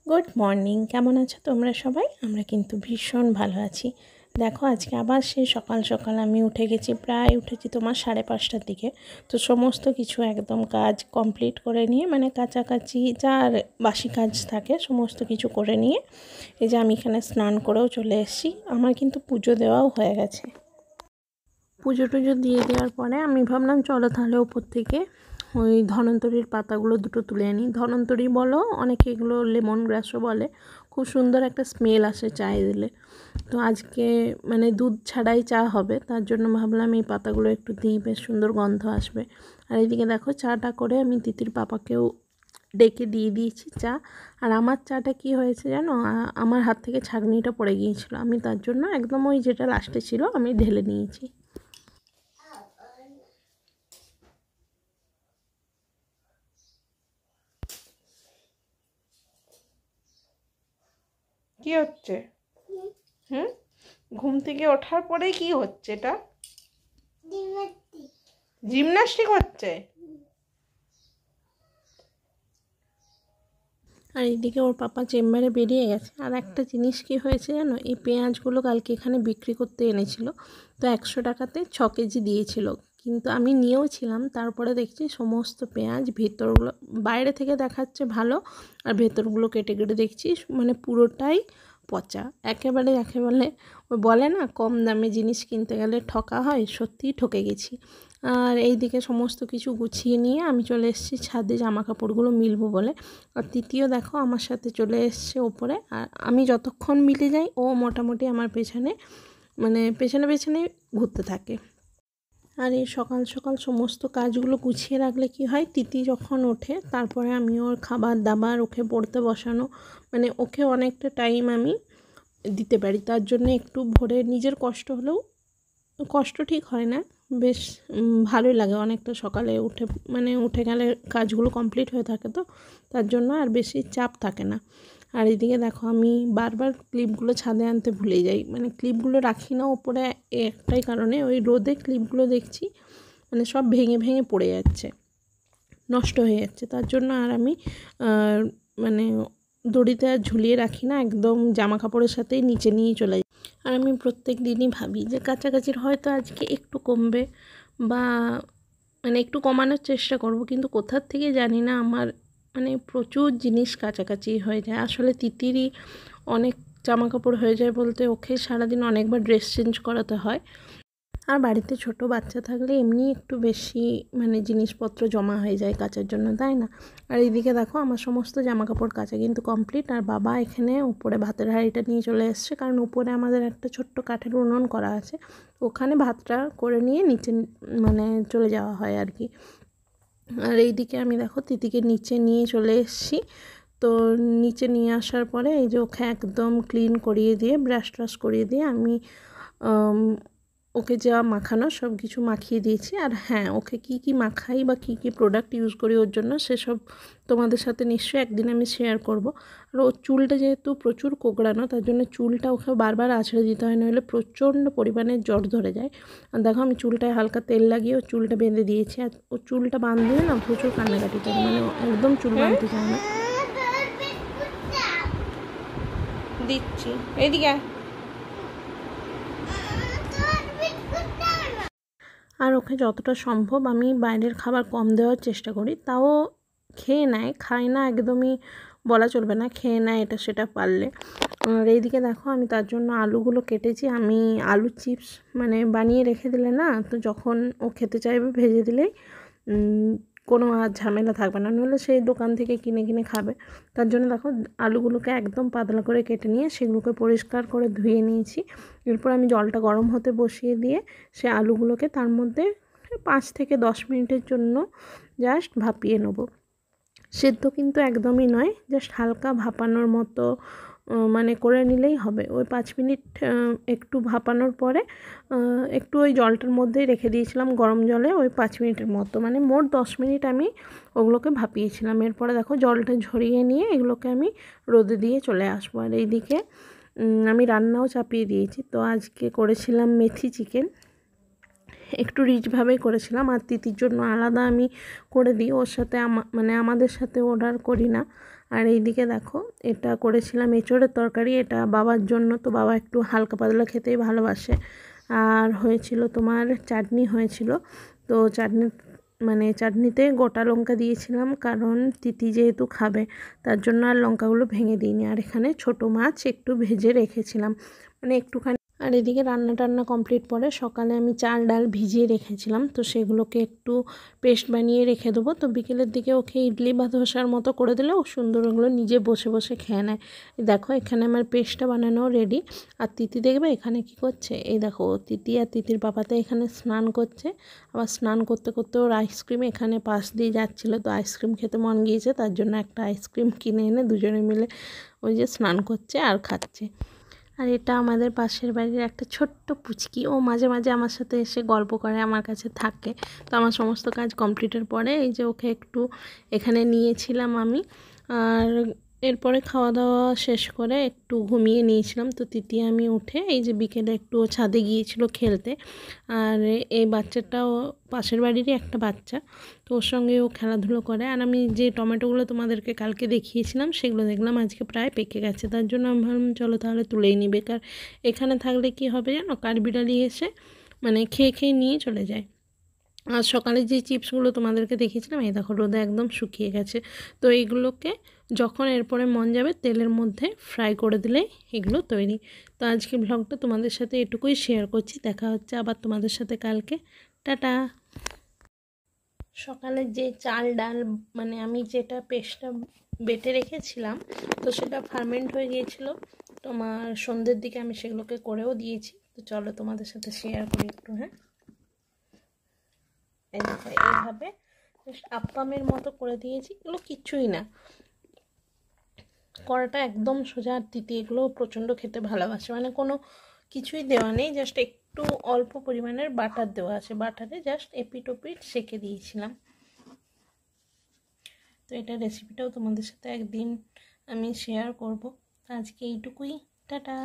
Good morning, কেমন আছো তোমরা সবাই? আমরা কিন্তু ভীষণ ভালো আছি। দেখো আজকে আবার সেই সকাল সকাল আমি উঠে গেছি, প্রায় উঠেছি তোমার 5:30টার দিকে। তো সমস্ত কিছু একদম কাজ কমপ্লিট করে নিয়ে, মানে কাছাকাছি যা বাসি কাজ থাকে সমস্ত কিছু করে নিয়ে এই যে আমি এখানে স্নান করেও চলে এসেছি। আমার কিন্তু পুজো দেওয়াও হয়ে গেছে। পুজো টুজো দিয়ে দেওয়ার পরে আমি ভাবলাম চলো তাহলে ওপর থেকে ওই ধন্বন্তরীর পাতাগুলো দুটো তুলে আনি। ধন্বন্তরী বলো, অনেকে এগুলো লেমন গ্রাসও বলে। খুব সুন্দর একটা স্মেল আসে চায়ে দিলে। তো আজকে মানে দুধ ছাড়াই চা হবে, তার জন্য ভাবলাম এই পাতাগুলো একটু দিই, বেশ সুন্দর গন্ধ আসবে। আর এইদিকে দেখো চাটা করে আমি তিতির পাপাকেও ডেকে দিয়ে দিয়েছি চা। আর আমার চাটা কি হয়েছে জানো, আমার হাত থেকে ছাঁকনিটা পড়ে গিয়েছিলো, আমি তার জন্য একদম ওই যেটা লাস্টে ছিল আমি ঢেলে নিয়েছি। কি হচ্ছে? ঘুম থেকে ওঠার পরেই কি হচ্ছে এটা? জিমন্যাস্টিক হচ্ছে। আর এইদিকে ওর পাপা চেম্বারে বেরিয়ে গেছে। আর একটা জিনিস কি হয়েছে জানো, এই পেঁয়াজগুলো কালকে এখানে বিক্রি করতে এনেছিল। তো 100 টাকাতে 6 কেজি দিয়েছিল, কিন্তু আমি নিয়েও ছিলাম। তারপরে দেখছি সমস্ত পেঁয়াজ ভেতরগুলো বাইরে থেকে দেখাচ্ছে ভালো, আর ভেতরগুলো কেটে কেটে দেখছি মানে পুরোটাই পচা। একেবারে ওই বলে না, কম দামে জিনিস কিনতে গেলে ঠকা হয়, সত্যিই ঠকে গেছি। আর এইদিকে সমস্ত কিছু গুছিয়ে নিয়ে আমি চলে এসেছি ছাদে জামা কাপড়গুলো মিলবো বলে। আর তৃতীয় দেখো আমার সাথে চলে এসছে ওপরে। আর আমি যতক্ষণ মিলে যাই ও মোটামুটি আমার পেছনে মানে পেছনে পেছনে ঘুরতে থাকে। আর এই সকাল সকাল সমস্ত কাজগুলো গুছিয়ে রাখলে কি হয়, তিতি যখন ওঠে তারপরে আমি ওর খাবার দাবার, ওকে পড়তে বসানো, মানে ওকে অনেকটা টাইম আমি দিতে পারি। তার জন্য একটু ভোরে নিজের কষ্ট হলেও, কষ্ট ঠিক হয় না, বেশ ভালোই লাগে অনেকটা সকালে উঠে, মানে উঠে গেলে কাজগুলো কমপ্লিট হয়ে থাকে, তো তার জন্য আর বেশি চাপ থাকে না। আর এদিকে দেখো আমি বারবার ক্লিপগুলো ছাদে আনতে ভুলে যাই, মানে ক্লিপগুলো রাখি না ওপরে একটাই কারণে, ওই রোদে ক্লিপগুলো দেখছি মানে সব ভেঙে ভেঙে পড়ে যাচ্ছে, নষ্ট হয়ে যাচ্ছে। তার জন্য আর আমি মানে দড়িতে আর ঝুলিয়ে রাখি না, একদম জামা কাপড়ের সাথেই নিচে নিয়ে চলে যাই। আর আমি প্রত্যেক দিনই ভাবি যে কাছাকাছির হয়তো আজকে একটু কমবে, বা মানে একটু কমানোর চেষ্টা করব, কিন্তু কোথার থেকে জানি না আমার মানে প্রচুর জিনিস কাছাকাছি হয়ে যায়। আসলে তিতিরই অনেক জামা কাপড় হয়ে যায় বলতে, ওকে সারাদিন অনেকবার ড্রেস চেঞ্জ করাতে হয়। আর বাড়িতে ছোট বাচ্চা থাকলে এমনি একটু বেশি মানে জিনিসপত্র জমা হয়ে যায় কাচার জন্য, তাই না? আর এইদিকে দেখো আমার সমস্ত জামাকাপড় কাচা কিন্তু কমপ্লিট। আর বাবা এখানে উপরে ভাতের হাঁড়িটা নিয়ে চলে এসছে, কারণ উপরে আমাদের একটা ছোট্ট কাঠের উনুন করা আছে, ওখানে ভাতটা করে নিয়ে নিচে মানে চলে যাওয়া হয় আর কি। আর এইদিকে আমি দেখো তিতিকে নিচে নিয়ে চলে এসেছি। তো নিচে নিয়ে আসার পরে এই যে ওকে একদম ক্লিন করিয়ে দিয়ে, ব্রাশ ট্রাশ করিয়ে দিয়ে আমি ওকে যা মাখানো সব কিছু মাখিয়ে দিয়েছি। আর হ্যাঁ, ওকে কি কি মাখাই বা কি কি প্রোডাক্ট ইউজ করি ওর জন্য, সেসব তোমাদের সাথে নিশ্চয়ই একদিন আমি শেয়ার করব। আর ওর চুলটা যেহেতু প্রচুর কোঁকড়ানো, তার জন্য চুলটা ওকে বারবার আছড়ে দিতে হয়, নইলে প্রচণ্ড পরিমাণে জট ধরে যায়। আর দেখো আমি চুলটায় হালকা তেল লাগিয়ে ওর চুলটা বেঁধে দিয়েছি। আর ওর চুলটা বাঁধলে না প্রচুর কান্নাকাটি করে, মানে একদম চুল বাঁধতে চায় না। দিচ্ছি, এইদিকে। আর ওকে যতটা সম্ভব আমি বাইরের খাবার কম দেওয়ার চেষ্টা করি, তাও খেয়ে নেয়, খায় না একদমই বলা চলবে না, খেয়ে নেয় এটা সেটা পারলে। আর এইদিকে দেখো আমি তার জন্য আলুগুলো কেটেছি। আমি আলু চিপস মানে বানিয়ে রেখে দিলে না, তো যখন ও খেতে চাইবে ভেজে দিলেই কোনো আর ঝামেলা থাকবে না, নইলে সেই দোকান থেকে কিনে কিনে খাবে। তার জন্য দেখো আলুগুলোকে একদম পাতলা করে কেটে নিয়ে সেগুলোকে পরিষ্কার করে ধুয়ে নিয়েছি। এরপর আমি জলটা গরম হতে বসিয়ে দিয়ে সে আলুগুলোকে তার মধ্যে 5 থেকে 10 মিনিটের জন্য জাস্ট ভাপিয়ে নেব। সেদ্ধ কিন্তু একদমই নয়, জাস্ট হালকা ভাপানোর মতো মানে করে নিলেই হবে। ওই 5 মিনিট একটু ভাপানোর পরে একটু ওই জলটার মধ্যেই রেখে দিয়েছিলাম গরম জলে, ওই 5 মিনিটের মতো, মানে মোট 10 মিনিট আমি ওগুলোকে ভাপিয়েছিলাম। এরপরে দেখো জলটা ঝরিয়ে নিয়ে এগুলোকে আমি রোদে দিয়ে চলে আসবো। আর এইদিকে আমি রান্নাও চাপিয়ে দিয়েছি। তো আজকে করেছিলাম মেথি চিকেন, একটু রিচভাবেই করেছিলাম। আর তিতির জন্য আলাদা আমি করে দিই, ওর সাথে মানে আমাদের সাথে অর্ডার করি না। আর এইদিকে দেখো এটা করেছিলাম এঁচোড়ের তরকারি, এটা বাবার জন্য, তো বাবা একটু হালকা পাতলা খেতেই ভালোবাসে। আর হয়েছিল তোমার চাটনি হয়েছিল, তো চাটনিতে গোটা লঙ্কা দিয়েছিলাম, কারণ তিতি যেহেতু খাবে তার জন্য আর লঙ্কাগুলো ভেঙে দিইনি। আর এখানে ছোটো মাছ একটু ভেজে রেখেছিলাম, একটুখানি। আর এদিকে রান্না কমপ্লিট পরে সকালে আমি চাল ডাল ভিজিয়ে রেখেছিলাম, তো সেগুলোকে একটু পেস্ট বানিয়ে রেখে দেবো। তো বিকেলের দিকে ওকে ইডলি বা ধোসার মতো করে দিলে ও সুন্দর ওগুলো নিজে বসে বসে খেয়ে নেয়। দেখো এখানে আমার পেস্টটা বানানো রেডি। আর তিতি দেখবে এখানে কি করছে, এই দেখো তিতি আর তিতির বাবাতে এখানে স্নান করছে। আবার স্নান করতে করতে ওর আইসক্রিম এখানে পাশ দিয়ে যাচ্ছিলো, তো আইসক্রিম খেতে মন গিয়েছে, তার জন্য একটা আইসক্রিম কিনে এনে দুজনে মিলে ওই যে স্নান করছে আর খাচ্ছে। আর এটা আমাদের পাশের বাড়ির একটা ছোট্ট পুচকি, ও মাঝে মাঝে আমার সাথে এসে গল্প করে, আমার কাছে থাকে। তো আমার সমস্ত কাজ কমপ্লিটের পরে এই যে ওকে একটু এখানে নিয়েছিলাম আমি। আর এরপরে খাওয়া দাওয়া শেষ করে একটু ঘুমিয়ে নিয়েছিলাম। তো তিতি আমি উঠে এই যে বিকেলে একটু ছাদে গিয়েছিল খেলতে। আর এই বাচ্চাটাও পাশের বাড়িরই একটা বাচ্চা, তো ওর সঙ্গে ও খেলাধুলো করে। আর আমি যে টমেটোগুলো তোমাদেরকে কালকে দেখিয়েছিলাম সেগুলো দেখলাম আজকে প্রায় পেকে গেছে, তার জন্য আমি ভাবলাম চলো তাহলে তুলেই নিই। বেকার এখানে থাকলে কি হবে জানো, কাঠবিড়ালি এসে খেয়ে খেয়ে নিয়ে চলে যায়। আর সকালে যে চিপসগুলো তোমাদেরকে দেখিয়েছিলাম এই দেখো রোদে একদম শুকিয়ে গেছে। তো এইগুলোকে যখন এরপরে মন যাবে তেলের মধ্যে ফ্রাই করে দিলেই এগুলো তৈরি। তো আজকে ব্লগটা তোমাদের সাথে এটুকুই শেয়ার করছি, দেখা হচ্ছে আবার তোমাদের সাথে কালকে। টাটা। সকালে যে চাল ডাল আমি যেটা পেস্টটা বেটে রেখেছিলাম, তো সেটা ফার্মেন্ট হয়ে গিয়েছিলো। তোমার সন্ধ্যের দিকে আমি সেগুলোকে করেও দিয়েছি, তো চলো তোমাদের সাথে শেয়ার করি একটু। হ্যাঁ, এই দেখো এইভাবে আপ্পামের মতো করে দিয়েছি, এগুলো কিচ্ছুই না, কড়াটা একদম সোজা। আর তিতি এগুলো প্রচণ্ড খেতে ভালোবাসে, কোনো কিছুই দেওয়া নেই, জাস্ট একটু অল্প পরিমাণের বাটার দেওয়া আছে, বাটারে জাস্ট এপিট ওপিট সেঁকে দিয়েছিলাম। তো এটা রেসিপিটাও তোমাদের সাথে একদিন আমি শেয়ার করব। আজকে এইটুকুই, টাটা।